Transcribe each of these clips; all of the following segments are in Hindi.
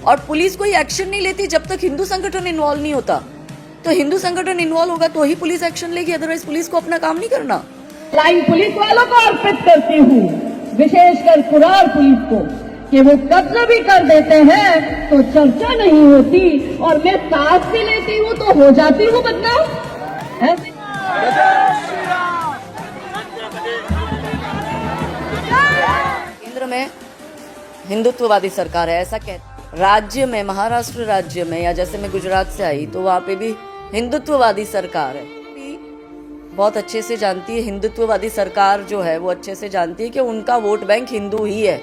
और पुलिस कोई एक्शन नहीं लेती जब तक हिंदू संगठन इन्वॉल्व नहीं होता। तो हिंदू संगठन इन्वॉल्व होगा तो ही पुलिस एक्शन लेगी, अदरवाइज पुलिस को अपना काम नहीं करना। लाइन पुलिस वालों को अर्पित करती हूँ, विशेषकर कुरार पुलिस को, कि वो कब्जा भी कर देते हैं तो चर्चा नहीं होती, और मैं साथ भी लेती हूँ तो हो जाती हूँ बदनाम। ऐसे केंद्र में हिंदुत्ववादी सरकार है, ऐसा कहते। राज्य में, महाराष्ट्र राज्य में, या जैसे मैं गुजरात से आई तो वहाँ पे भी हिंदुत्ववादी सरकार है। बहुत अच्छे से जानती है, हिंदुत्ववादी सरकार जो है वो अच्छे से जानती है कि उनका वोट बैंक हिंदू ही है।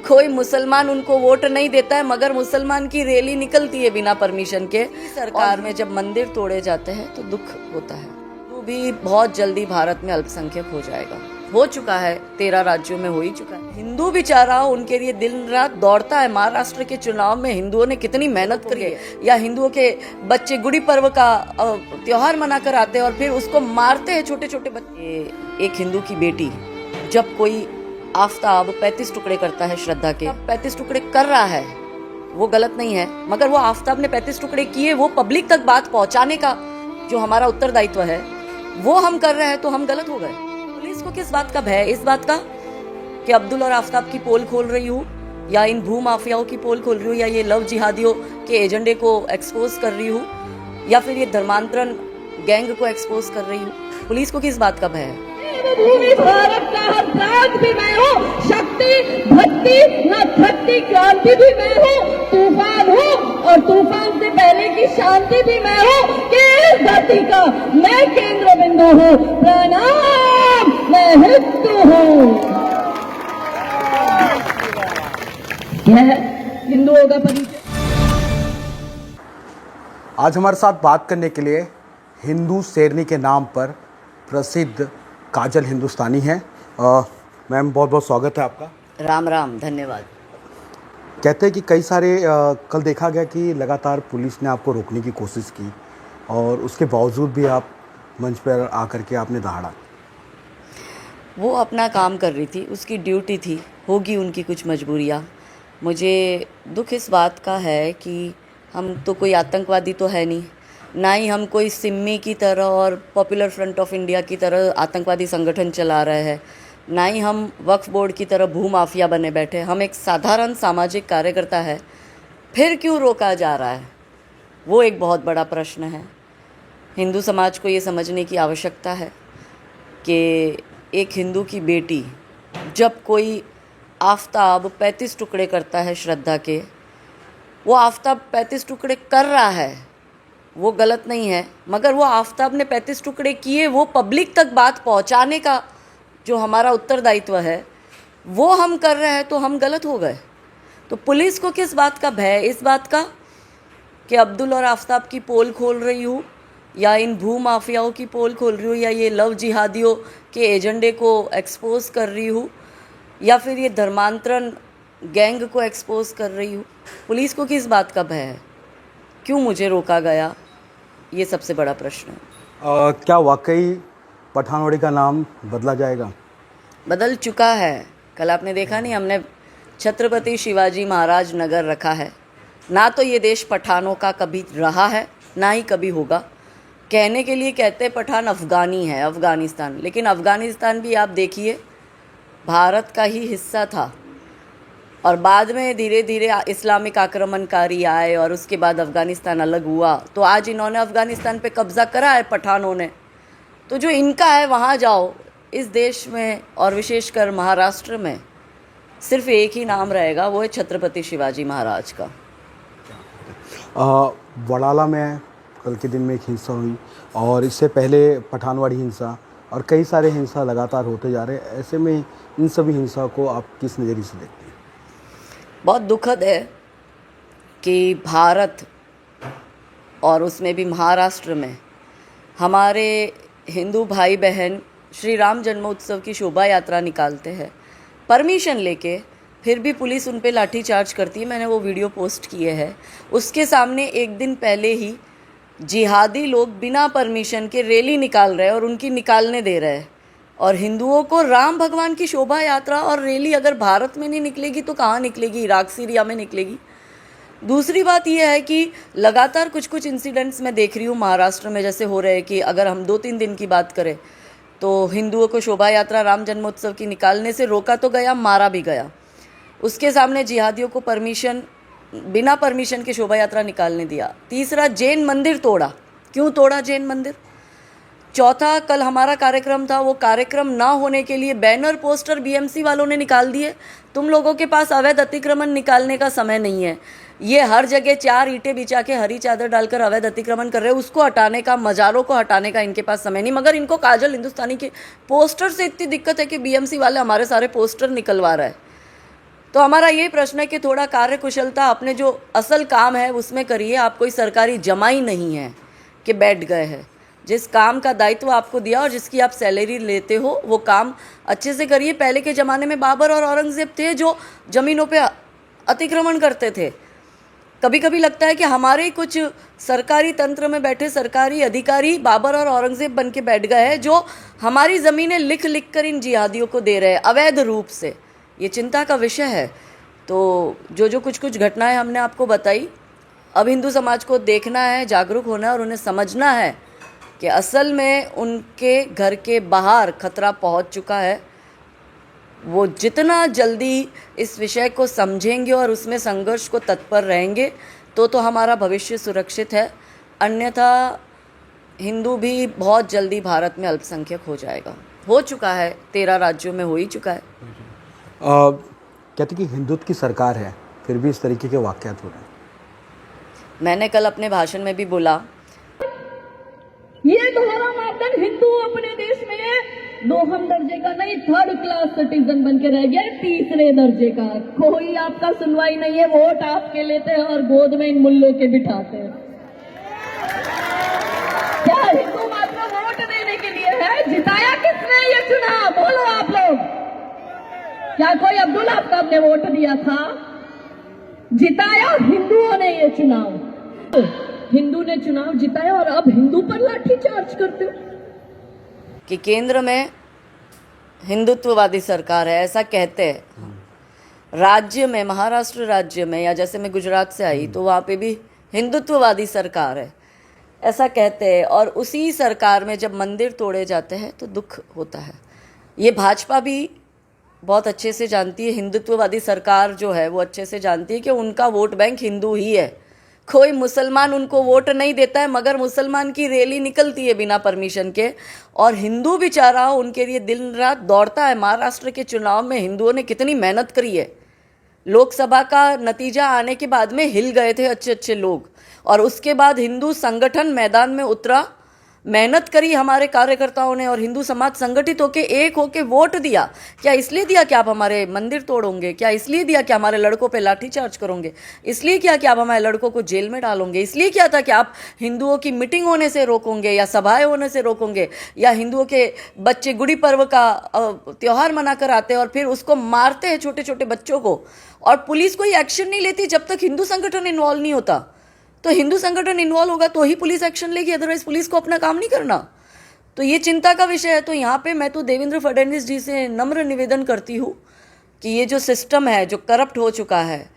कोई मुसलमान उनको वोट नहीं देता है, मगर मुसलमान की रैली निकलती है बिना परमिशन के। सरकार में जब मंदिर तोड़े जाते हैं तो दुख होता है। वो भी बहुत जल्दी भारत में अल्पसंख्यक हो जाएगा, हो चुका है, 13 राज्यों में हो ही चुका है। हिंदू बेचारा उनके लिए दिन रात दौड़ता है। महाराष्ट्र के चुनाव में हिंदुओं ने कितनी मेहनत करी है, या हिंदुओं के बच्चे गुड़ी पर्व का त्योहार मनाकर आते हैं और फिर उसको मारते हैं छोटे छोटे बच्चे। एक हिंदू की बेटी जब कोई आफताब 35 टुकड़े करता है श्रद्धा के, 35 टुकड़े कर रहा है, वो गलत नहीं है, मगर वो आफताब ने 35 टुकड़े किए, वो पब्लिक तक बात पहुंचाने का जो हमारा उत्तरदायित्व है वो हम कर रहे हैं, तो हम गलत हो गए। पुलिस को किस बात का भय? इस बात का कि अब्दुल और आफताब की पोल खोल रही हूँ, या इन भू माफियाओं की पोल खोल रही हूँ, या ये लव जिहादियों के एजेंडे को एक्सपोज कर रही हूँ, या फिर ये धर्मांतरण गैंग को एक्सपोज कर रही हूँ। पुलिस को किस बात का भय है? भूमि भारत का हर प्रांत भी मैं हूँ, शक्ति भक्ति न थकती क्रांति भी मैं हूँ, तूफान हूँ और तूफान से पहले की शांति भी मैं हूँ, कि इस धरती का मैं केंद्र बिंदु हूँ। प्रणाम, मैं हिंदू हूँ। यह हिंदुओं का परिचय। आज हमारे साथ बात करने के लिए हिंदू शेरनी के नाम पर प्रसिद्ध काजल हिंदुस्तानी हैं। मैम बहुत बहुत स्वागत है आपका। राम राम, धन्यवाद। कहते हैं कि कई सारे कल देखा गया कि लगातार पुलिस ने आपको रोकने की कोशिश की और उसके बावजूद भी आप मंच पर आकर के आपने दहाड़ा। वो अपना काम कर रही थी, उसकी ड्यूटी थी, होगी उनकी कुछ मजबूरियाँ। मुझे दुख इस बात का है कि हम तो कोई आतंकवादी तो है नहीं, ना ही हम कोई सिम्मी की तरह और पॉपुलर फ्रंट ऑफ इंडिया की तरह आतंकवादी संगठन चला रहे हैं, ना ही हम वक्फ बोर्ड की तरह भू माफिया बने बैठे। हम एक साधारण सामाजिक कार्यकर्ता है, फिर क्यों रोका जा रहा है, वो एक बहुत बड़ा प्रश्न है। हिंदू समाज को ये समझने की आवश्यकता है कि एक हिंदू की बेटी जब कोई आफताब 35 टुकड़े करता है श्रद्धा के, वो आफताब 35 टुकड़े कर रहा है, वो गलत नहीं है, मगर वो आफताब ने 35 टुकड़े किए, वो पब्लिक तक बात पहुंचाने का जो हमारा उत्तरदायित्व है वो हम कर रहे हैं, तो हम गलत हो गए। तो पुलिस को किस बात का भय? इस बात का कि अब्दुल और आफताब की पोल खोल रही हूँ, या इन भू माफियाओं की पोल खोल रही हूँ, या ये लव जिहादियों के एजेंडे को एक्सपोज कर रही हूँ, या फिर ये धर्मांतरण गैंग को एक्सपोज कर रही हूँ। पुलिस को किस बात का भय है? क्यों मुझे रोका गया? ये सबसे बड़ा प्रश्न है। क्या वाकई पठानवाड़ी का नाम बदला जाएगा? बदल चुका है। कल आपने देखा नहीं, हमने छत्रपति शिवाजी महाराज नगर रखा है। ना तो ये देश पठानों का कभी रहा है, ना ही कभी होगा। कहने के लिए कहते हैं पठान अफ़गानी है, अफ़गानिस्तान, लेकिन अफ़गानिस्तान भी आप देखिए भारत का ही हिस्सा था, और बाद में धीरे धीरे इस्लामिक आक्रमणकारी आए और उसके बाद अफ़गानिस्तान अलग हुआ। तो आज इन्होंने अफ़गानिस्तान पे कब्ज़ा करा है पठानों ने। तो जो इनका है वहाँ जाओ। इस देश में और विशेषकर महाराष्ट्र में सिर्फ एक ही नाम रहेगा, वो है छत्रपति शिवाजी महाराज का। वडाला में कल के दिन में एक हिंसा हुई, और इससे पहले पठानवाड़ी हिंसा, और कई सारे हिंसा लगातार होते जा रहे हैं। ऐसे में इन सभी हिंसा को आप किस नज़रिए से देखते हैं? बहुत दुखद है कि भारत और उसमें भी महाराष्ट्र में हमारे हिंदू भाई बहन श्री राम जन्मोत्सव की शोभा यात्रा निकालते हैं परमिशन लेके, फिर भी पुलिस उन पे लाठीचार्ज करती है। मैंने वो वीडियो पोस्ट किए हैं। उसके सामने एक दिन पहले ही जिहादी लोग बिना परमिशन के रैली निकाल रहे हैं और उनकी निकालने दे रहे हैं। और हिंदुओं को राम भगवान की शोभा यात्रा और रैली अगर भारत में नहीं निकलेगी तो कहाँ निकलेगी? इराक सीरिया में निकलेगी। दूसरी बात यह है कि लगातार कुछ कुछ इंसिडेंट्स मैं देख रही हूँ महाराष्ट्र में जैसे हो रहे हैं कि अगर हम 2-3 दिन की बात करें तो हिंदुओं को शोभा यात्रा राम जन्मोत्सव की निकालने से रोका तो गया, मारा भी गया। उसके सामने जिहादियों को बिना परमिशन के शोभा यात्रा निकालने दिया। तीसरा, जैन मंदिर तोड़ा। क्यों तोड़ा जैन मंदिर? चौथा, कल हमारा कार्यक्रम था, वो कार्यक्रम ना होने के लिए बैनर पोस्टर बीएमसी वालों ने निकाल दिए। तुम लोगों के पास अवैध अतिक्रमण निकालने का समय नहीं है। ये हर जगह 4 ईंटें बिछा के हरी चादर डालकर अवैध अतिक्रमण कर रहे हैं, उसको हटाने का, मज़ारों को हटाने का इनके पास समय नहीं। मगर इनको काजल हिंदुस्तानी के पोस्टर से इतनी दिक्कत है कि बीएमसी वाले हमारे सारे पोस्टर निकलवा रहा है। तो हमारा ये प्रश्न है कि थोड़ा कार्यकुशलता अपने जो असल काम है उसमें करिए। आप कोई सरकारी जमाई नहीं है कि बैठ गए हैं। जिस काम का दायित्व आपको दिया और जिसकी आप सैलरी लेते हो वो काम अच्छे से करिए। पहले के ज़माने में बाबर और औरंगज़ेब थे जो ज़मीनों पे अतिक्रमण करते थे। कभी कभी लगता है कि हमारे ही कुछ सरकारी तंत्र में बैठे सरकारी अधिकारी बाबर और औरंगज़ेब बन के बैठ गए हैं जो हमारी ज़मीनें लिख लिख कर इन जिहादियों को दे रहे हैं अवैध रूप से। ये चिंता का विषय है। तो जो कुछ घटनाएं हमने आपको बताई, अब हिंदू समाज को देखना है, जागरूक होना है और उन्हें समझना है कि असल में उनके घर के बाहर खतरा पहुंच चुका है। वो जितना जल्दी इस विषय को समझेंगे और उसमें संघर्ष को तत्पर रहेंगे तो हमारा भविष्य सुरक्षित है। अन्यथा हिंदू भी बहुत जल्दी भारत में अल्पसंख्यक हो जाएगा। हो चुका है, 13 राज्यों में हो ही चुका है। कहते कि हिंदुत्व की सरकार है, फिर भी इस तरीके के वाक़यात हो रहे हैं। मैंने कल अपने भाषण में भी बोला, ये तुम्हारा मापदंड हिंदू अपने देश में 2 दर्जे का नहीं, 3rd क्लास सिटीजन बन के रह गया, 3रे दर्जे का। कोई आपका सुनवाई नहीं है, वोट आपके लेते हैं और गोद में इन मुल्लों के बिठाते हैं। क्या हिंदू मात्र वोट देने के लिए है? जिताया किसने ये चुनाव? बोलो आप लोग। क्या कोई अब्दुल आफ्ताब ने वोट दिया था? जिताया हिंदुओं ने ये चुनाव। हिंदू ने चुनाव जिताया और अब हिंदू पर लाठी चार्ज करते हो कि केंद्र में हिंदुत्ववादी सरकार है, ऐसा कहते हैं। राज्य में, महाराष्ट्र राज्य में, या जैसे मैं गुजरात से आई तो वहाँ पे भी हिंदुत्ववादी सरकार है, ऐसा कहते हैं। और उसी सरकार में जब मंदिर तोड़े जाते हैं तो दुख होता है। ये भाजपा भी बहुत अच्छे से जानती है, हिंदुत्ववादी सरकार जो है वो अच्छे से जानती है कि उनका वोट बैंक हिंदू ही है। कोई मुसलमान उनको वोट नहीं देता है, मगर मुसलमान की रैली निकलती है बिना परमिशन के और हिंदू बेचारा उनके लिए दिन रात दौड़ता है। महाराष्ट्र के चुनाव में हिंदुओं ने कितनी मेहनत करी है। लोकसभा का नतीजा आने के बाद में हिल गए थे अच्छे अच्छे लोग और उसके बाद हिंदू संगठन मैदान में उतरा, मेहनत करी हमारे कार्यकर्ताओं ने और हिंदू समाज संगठित होके एक होके वोट दिया। क्या इसलिए दिया कि आप हमारे मंदिर तोड़ोगे? क्या इसलिए दिया कि हमारे लड़कों पे लाठीचार्ज करोगे? इसलिए क्या कि आप हमारे लड़कों को जेल में डालोगे? इसलिए क्या था कि आप हिंदुओं की मीटिंग होने से रोकोगे या सभाएं होने से रोकोगे, या हिंदुओं के बच्चे गुड़ी पर्व का त्यौहार मनाकर आते हैं और फिर उसको मारते हैं छोटे छोटे बच्चों को और पुलिस कोई एक्शन नहीं लेती जब तक हिंदू संगठन इन्वॉल्व नहीं होता। तो हिंदू संगठन इन्वॉल्व होगा तो ही पुलिस एक्शन लेगी, अदरवाइज पुलिस को अपना काम नहीं करना। तो ये चिंता का विषय है। तो यहाँ पे मैं तो देवेंद्र फडणवीस जी से नम्र निवेदन करती हूँ कि ये जो सिस्टम है जो करप्ट हो चुका है,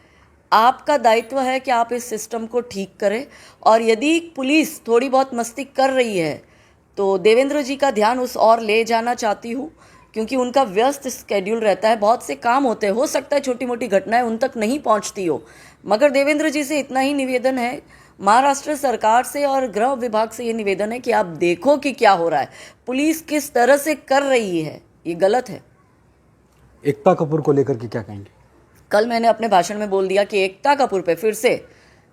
आपका दायित्व है कि आप इस सिस्टम को ठीक करें। और यदि पुलिस थोड़ी बहुत मस्ती कर रही है तो देवेंद्र जी का ध्यान उस ओर ले जाना चाहती हूँ, क्योंकि उनका व्यस्त स्केड्यूल रहता है, बहुत से काम होते हैं। हो सकता है छोटी मोटी घटनाएं उन तक नहीं पहुंचती हो, मगर देवेंद्र जी से इतना ही निवेदन है, महाराष्ट्र सरकार से और गृह विभाग से ये निवेदन है कि आप देखो कि क्या हो रहा है, पुलिस किस तरह से कर रही है, ये गलत है। एकता कपूर को लेकर के क्या कहेंगे? कल मैंने अपने भाषण में बोल दिया कि एकता कपूर पे फिर से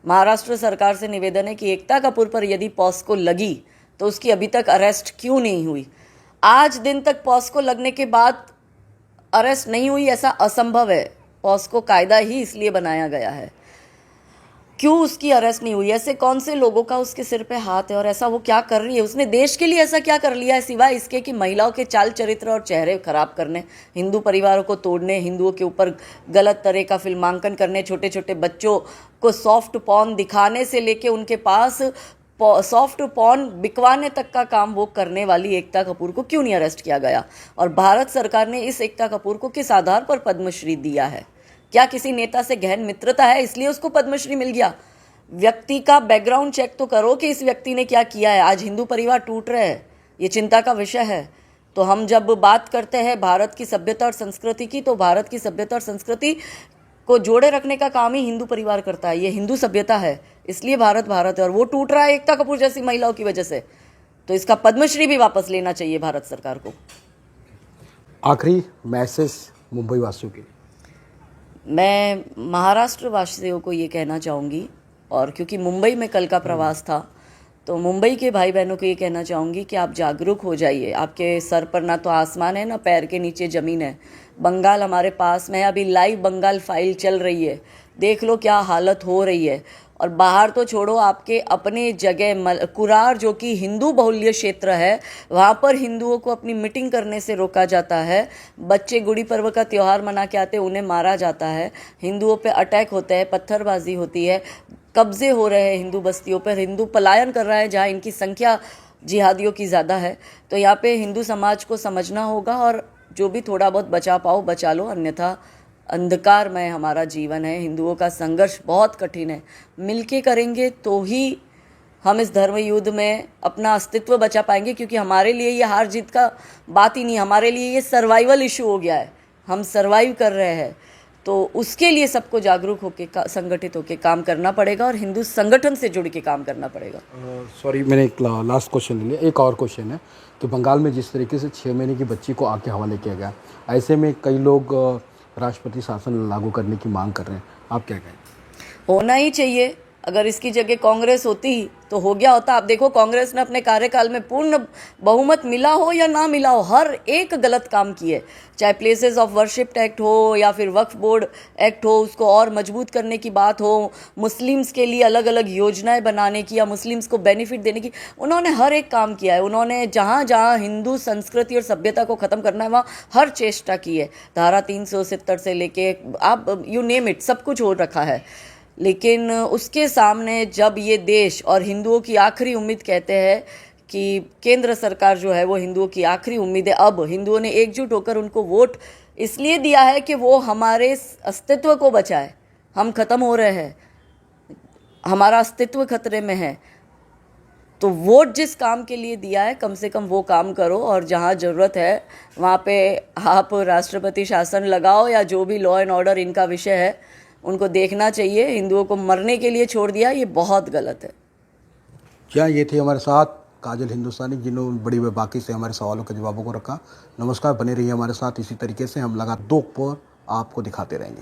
महाराष्ट्र सरकार से निवेदन है कि एकता कपूर पर यदि पॉस्को लगी तो उसकी अभी तक अरेस्ट क्यों नहीं हुई? आज दिन तक पॉस्को लगने के बाद अरेस्ट नहीं हुई, ऐसा असंभव है। पॉस्को कायदा ही इसलिए बनाया गया है, क्यों उसकी अरेस्ट नहीं हुई? ऐसे कौन से लोगों का उसके सिर पे हाथ है और ऐसा वो क्या कर रही है? उसने देश के लिए ऐसा क्या कर लिया है सिवाय इसके कि महिलाओं के चाल चरित्र और चेहरे खराब करने, हिंदू परिवारों को तोड़ने, हिंदुओं के ऊपर गलत तरह का फिल्मांकन करने, छोटे छोटे बच्चों को सॉफ्ट पॉर्न दिखाने से लेके उनके पास सॉफ्ट पॉर्न बिकवाने तक का काम वो करने वाली एकता कपूर को क्यों नहीं अरेस्ट किया गया? और भारत सरकार ने इस एकता कपूर को किस आधार पर पद्मश्री दिया है? क्या किसी नेता से गहन मित्रता है इसलिए उसको पद्मश्री मिल गया? व्यक्ति का बैकग्राउंड चेक तो करो कि इस व्यक्ति ने क्या किया है। आज हिंदू परिवार टूट रहे हैं, ये चिंता का विषय है। तो हम जब बात करते हैं भारत की सभ्यता और संस्कृति की, तो भारत की सभ्यता और संस्कृति को जोड़े रखने का काम ही हिंदू परिवार करता है। ये हिंदू सभ्यता है, इसलिए भारत भारत है, और वो टूट रहा है एकता कपूर जैसी महिलाओं की वजह से। तो इसका पद्मश्री भी वापस लेना चाहिए भारत सरकार को। आखिरी मैसेज मुंबई वासियों के लिए। मैं महाराष्ट्र वासियों को ये कहना चाहूँगी, और क्योंकि मुंबई में कल का प्रवास था, तो मुंबई के भाई बहनों को ये कहना चाहूँगी कि आप जागरूक हो जाइए। आपके सर पर ना तो आसमान है, ना पैर के नीचे ज़मीन है। बंगाल हमारे पास में है, अभी लाइव बंगाल फाइल चल रही है, देख लो क्या हालत हो रही है। और बाहर तो छोड़ो, आपके अपने जगह कुरार जो कि हिंदू बहुल्य क्षेत्र है, वहाँ पर हिंदुओं को अपनी मीटिंग करने से रोका जाता है। बच्चे गुड़ी पर्व का त्यौहार मना के आते, उन्हें मारा जाता है। हिंदुओं पे अटैक होते हैं, पत्थरबाजी होती है, कब्जे हो रहे हैं हिंदू बस्तियों पर, हिंदू पलायन कर रहा है जहाँ इनकी संख्या जिहादियों की ज़्यादा है। तो यहाँ पे हिंदू समाज को समझना होगा, और जो भी थोड़ा बहुत बचा पाओ बचा लो, अन्यथा अंधकारमय हमारा जीवन है। हिंदुओं का संघर्ष बहुत कठिन है, मिलके करेंगे तो ही हम इस धर्म युद्ध में अपना अस्तित्व बचा पाएंगे। क्योंकि हमारे लिए ये हार जीत का बात ही नहीं, हमारे लिए ये सर्वाइवल इशू हो गया है। हम सर्वाइव कर रहे हैं, तो उसके लिए सबको जागरूक होकर संगठित होकर काम करना पड़ेगा, और हिंदू संगठन से जुड़ के काम करना पड़ेगा। सॉरी, मैंने एक लास्ट क्वेश्चन ले लिया। एक और क्वेश्चन है कि बंगाल में जिस तरीके से 6 महीने की बच्ची को आके हवाले किया गया, ऐसे में कई लोग राष्ट्रपति शासन लागू करने की मांग कर रहे हैं, आप क्या कहें? होना ही चाहिए। अगर इसकी जगह कांग्रेस होती तो हो गया होता। आप देखो, कांग्रेस ने अपने कार्यकाल में पूर्ण बहुमत मिला हो या ना मिला हो, हर एक गलत काम किए। चाहे प्लेसेस ऑफ वर्शिप एक्ट हो या फिर वक्फ बोर्ड एक्ट हो, उसको और मजबूत करने की बात हो, मुस्लिम्स के लिए अलग अलग योजनाएं बनाने की या मुस्लिम्स को बेनिफिट देने की, उन्होंने हर एक काम किया है। उन्होंने जहाँ जहाँ हिंदू संस्कृति और सभ्यता को ख़त्म करना है, वहाँ हर चेष्टा की है। धारा 370 से लेके आप यू नेम इट, सब कुछ हो रखा है। लेकिन उसके सामने जब ये देश और हिंदुओं की आखिरी उम्मीद, कहते हैं कि केंद्र सरकार जो है वो हिंदुओं की आखिरी उम्मीद है, अब हिंदुओं ने एकजुट होकर उनको वोट इसलिए दिया है कि वो हमारे अस्तित्व को बचाए। हम खत्म हो रहे हैं, हमारा अस्तित्व खतरे में है। तो वोट जिस काम के लिए दिया है, कम से कम वो काम करो, और जहाँ ज़रूरत है वहाँ पे आप राष्ट्रपति शासन लगाओ, या जो भी लॉ एंड ऑर्डर इनका विषय है उनको देखना चाहिए। हिंदुओं को मरने के लिए छोड़ दिया, ये बहुत गलत है। क्या ये थे हमारे साथ काजल हिंदुस्तानी, जिन्होंने बड़ी बेबाकी से हमारे सवालों के जवाबों को रखा। नमस्कार, बने रहिए हमारे साथ, इसी तरीके से हम लगातार 2 पर आपको दिखाते रहेंगे।